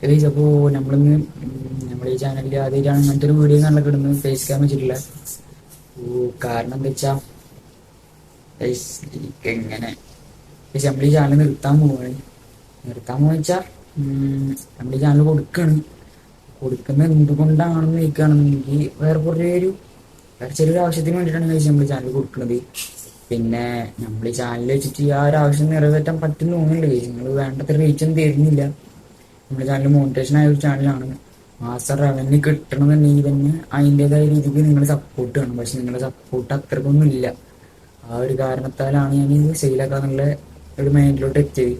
Guys, അപ്പോൾ നമ്മളിന്ന് നമ്മുടെ ഈ ചാനലിൽ ആദ്യമായിട്ടാണ് ഇങ്ങനത്തെ ഒരു വീഡിയോ നല്ല കിടന്ന് ഫേസ് ക്യാം വെച്ചിട്ടില്ല. കാരണം എന്താ വെച്ചാൽ ഗൈസ് എങ്ങനെ നമ്മൾ ഈ ചാനൽ നിർത്താൻ പോവാണ് വെച്ചാൽ നമ്മൾ ഈ ചാനൽ കൊടുക്കുന്നത് എന്തുകൊണ്ടാണെന്ന് ചോദിക്കുകയാണെന്നുണ്ടെങ്കിൽ വേറെ ചെറിയൊരു ആവശ്യത്തിന് വേണ്ടിയിട്ടാണ് ഗൈസ് നമ്മൾ ഈ ചാനൽ കൊടുക്കുന്നത്. പിന്നെ നമ്മൾ ഈ ചാനൽ വെച്ചിട്ട് ആ ഒരു ആവശ്യം നിറവേറ്റാൻ പറ്റുമെന്ന് തോന്നുന്നില്ല ഗൈസ്. നിങ്ങൾ വേണ്ടത്ര റീച്ച് ഒന്നും തരുന്നില്ല. നമ്മുടെ ചാനൽ മോണിറ്റേഷൻ ആയ ഒരു ചാനലാണ്. മാസം റവന്യൂ കിട്ടണമെന്നുണ്ടെങ്കിൽ തന്നെ അതിൻ്റെതായ രീതിക്ക് നിങ്ങൾ സപ്പോർട്ട് വേണം. പക്ഷെ നിങ്ങളുടെ സപ്പോർട്ട് അത്രക്കൊന്നും ഇല്ല. ആ ഒരു കാരണത്താലാണ് ഞാൻ ഇത് സെയിലാക്കാന്നുള്ള ഒരു മൈൻഡിലോട്ട് എത്തിയത്.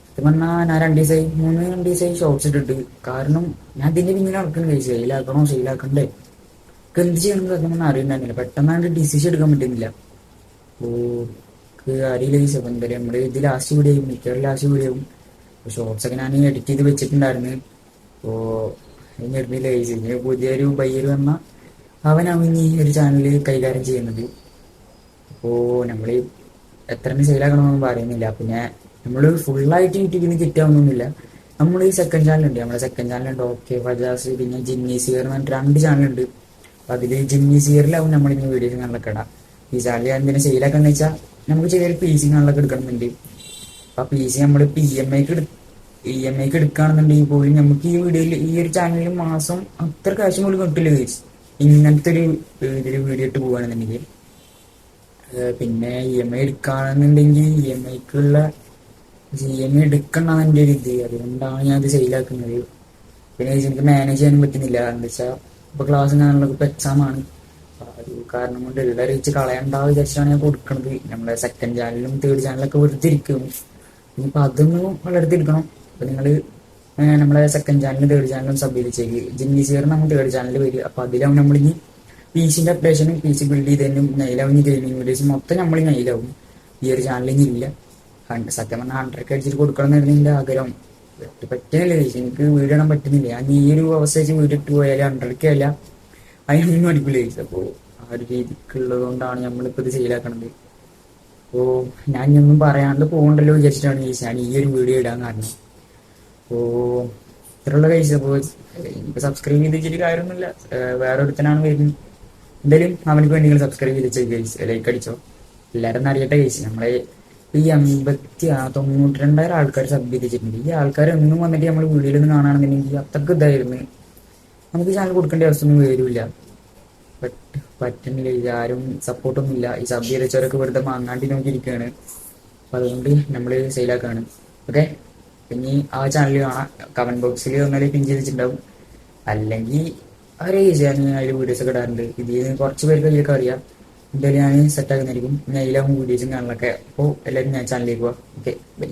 സത്യം പറഞ്ഞാൽ ഞാൻ രണ്ട് ദിവസമായി ഷോർട്സ് ഇട്ടിട്ട്. കാരണം ഞാൻ ഇതിൻ്റെ പിന്നിൽ നടക്കണം. സെയിലാക്കണ്ടേ എന്ത് ചെയ്യണമെന്ന് സത്യം പറഞ്ഞാൽ അറിയുന്നില്ല. പെട്ടെന്നാണ്ട് ഡിസിഷൻ എടുക്കാൻ പറ്റുന്നില്ല. അറിയില്ല ഗൈസ്. അപ്പം എന്തായാലും നമ്മുടെ ഇത് ലാസ്റ്റ് വീഡിയോ ആവും, മിക്കവാറും ലാസ്റ്റ് വീഡിയോ ആവും. ഷോർട്സ് ഒക്കെ ഞാൻ എഡിറ്റ് ചെയ്ത് വെച്ചിട്ടുണ്ടായിരുന്നു. അപ്പോൾ ഇടുന്നില്ല ഗൈസ്. ഇനി പുതിയൊരു ബയ്യർ വന്ന അവനാവും ഇനി ഒരു ചാനൽ കൈകാര്യം ചെയ്യുന്നത്. അപ്പോൾ നമ്മൾ എത്ര സെയിലാക്കണമെന്നൊന്നും പറയുന്നില്ല. പിന്നെ നമ്മൾ ഫുള്ളായിട്ട് യൂട്യൂബിൽ നിന്ന് കിട്ടാവുന്നൊന്നുമില്ല. നമ്മൾ ഈ സെക്കൻഡ് ചാനലുണ്ട്, നമ്മുടെ സെക്കൻഡ് ചാനലുണ്ട് ഓക്കെ ഫജാസ്, പിന്നെ ജിന്നീസിയർ എന്ന് പറഞ്ഞിട്ട് 2 ചാനലുണ്ട്. അപ്പം അതിൽ ജിന്നീസിയറിലാവും നമ്മളിങ്ങനെ വീഡിയോസ് കാണലൊക്കെ ഇടാം. ഈ ചാനൽ എന്തിനാ സെയിലാക്കാന്ന് വെച്ചാൽ നമുക്ക് ചെറിയൊരു PC കാണലൊക്കെ എടുക്കണമെന്നുണ്ട്. അപ്പം ആ PC നമ്മൾ EMI എടുക്കുകയാണെന്നുണ്ടെങ്കിൽ പോലും നമുക്ക് ഈ വീഡിയോയിൽ ഈ ഒരു ചാനലിൽ മാസം അത്ര കാശ് പോലും കിട്ടില്ല ഗൈസ്. ഇങ്ങനത്തെ ഒരു ഇതിൽ വീഡിയോ ഇട്ട് പോവുകയാണെന്നുണ്ടെങ്കിൽ. പിന്നെ EMI എടുക്കുകയാണെന്നുണ്ടെങ്കിൽ EMI എടുക്കണം എൻ്റെ ഒരു ഇത്. അതുകൊണ്ടാണ് ഞാൻ ഇത് സെയിലാക്കുന്നത്. പിന്നെ എനിക്ക് മാനേജ് ചെയ്യാനും പറ്റുന്നില്ല. എന്താ വെച്ചാൽ ഇപ്പോൾ ക്ലാസ് കാണുന്നത് ഇപ്പോൾ എക്സാമാണ്. അത് കാരണം കൊണ്ട് ഉള്ള റീച്ച് കളയണ്ടാവും വിചാരിച്ചാണ് ഞാൻ കൊടുക്കുന്നത്. നമ്മുടെ സെക്കൻഡ് ചാനലും തേർഡ് ചാനലൊക്കെ വെറുതെ ഇരിക്കും. ഇനിയിപ്പോൾ അതൊന്നും വളർത്തിയെടുക്കണം. അപ്പോൾ നിങ്ങൾ നമ്മളെ സെക്കൻഡ് ചാനലും തേർഡ് ചാനലും സബ് ചെയ്തേക്ക്. ജിന്നീസിയറിന് നമ്മൾ തേർഡ് ചാനൽ വരിക. അപ്പോൾ അതിലാവും നമ്മളിനി PCൻ്റെ അപ്ഡേഷനും PC ബിൽഡ് ചെയ്തതിനും നൈലാവും ഇനി ഗെയിമിംഗ് വീഡിയോസും മൊത്തം നമ്മൾ നൈലാവും. ഈ ഒരു ചാനലിൽ ഇല്ല. സത്യം പറഞ്ഞാൽ 100K അടിച്ചിട്ട് കൊടുക്കണം എന്നായിരുന്നു എൻ്റെ ആഗ്രഹം. പറ്റുന്നില്ല ചേച്ചി, എനിക്ക് വീഡിയോ ഇടാൻ പറ്റുന്നില്ല. ഞാൻ ഈ ഒരു അവസ്ഥ വെച്ച് വീഡിയോ ഇട്ട് പോയാൽ 100K അല്ല അതിനൊന്നും അടിക്കില്ല ചേച്ചി. അപ്പോൾ ആ ഒരു രീതിക്കുള്ളത് കൊണ്ടാണ് നമ്മളിപ്പോൾ ഇത് സെയിലാക്കണത്. അപ്പോൾ ഞാൻ ഇനിയൊന്നും പറയാണ്ട് പോകണ്ടല്ലോ വിചാരിച്ചിട്ടാണ് ചേച്ചി ഞാൻ ഈ ഒരു വീഡിയോ ഇടാൻ കാരണം. അപ്പോൾ ഇത്രയുള്ള കഴിച്ചത്. അപ്പോൾ എനിക്ക് സബ്സ്ക്രൈബ് ചെയ്ത് വെച്ചിട്ട് കാര്യമൊന്നുമില്ല. വേറെ ഒരുത്തനാണ് വരുന്നത്. എന്തായാലും അവനക്ക് വേണ്ടി നിങ്ങൾ സബ്സ്ക്രൈബ് ചെയ്ത് വെച്ചാൽ കഴിച്ച് ലൈക്ക് അടിച്ചോ. എല്ലാവരും ഒന്ന് അറിയട്ടെ കഴിച്ച്. നമ്മളെ ഈ 92,000 ആൾക്കാർ സബ് ചെയ്ത് വെച്ചിട്ടുണ്ട്. ഈ ആൾക്കാർ ഒന്നും വന്നിട്ട് നമ്മൾ വീഡിയോയിലൊന്നും കാണുകയാണെന്നുണ്ടെങ്കിൽ അത്രക്ക് ഇതായിരുന്നു. നമുക്ക് ചാനൽ കൊടുക്കേണ്ട അവസ്ഥയൊന്നും വരില്ല. പറ്റുന്നില്ല. ആരും സപ്പോർട്ടൊന്നും ഇല്ല. ഈ സബ് ചെയ്ത് വെച്ചവരൊക്കെ വെറുതെ മാങ്ങാണ്ടി നോക്കിയിരിക്കുകയാണ്. അപ്പം അതുകൊണ്ട് നമ്മൾ സെയിലാക്കുകയാണ്. ഓക്കെ, പിന്നെ ആ ചാനൽ കാണാം. കമന്റ് ബോക്സിൽ ഒന്നാലും പിൻ ചെയ്ത് വെച്ചിട്ടുണ്ടാവും. അല്ലെങ്കിൽ ഞാൻ അതിൽ വീഡിയോസൊക്കെ ഇടാറുണ്ട്. ഇതിൽ കുറച്ച് പേർക്ക് അതിലൊക്കെ അറിയാം. എന്തായാലും ഞാൻ സെറ്റാക്കുന്നതായിരിക്കും. ഞാൻ അതിലാവും വീഡിയോസും കാണലൊക്കെ. അപ്പോൾ എല്ലാവരും ഞാൻ ചാനലിലേക്ക് പോവാം. Okay, by.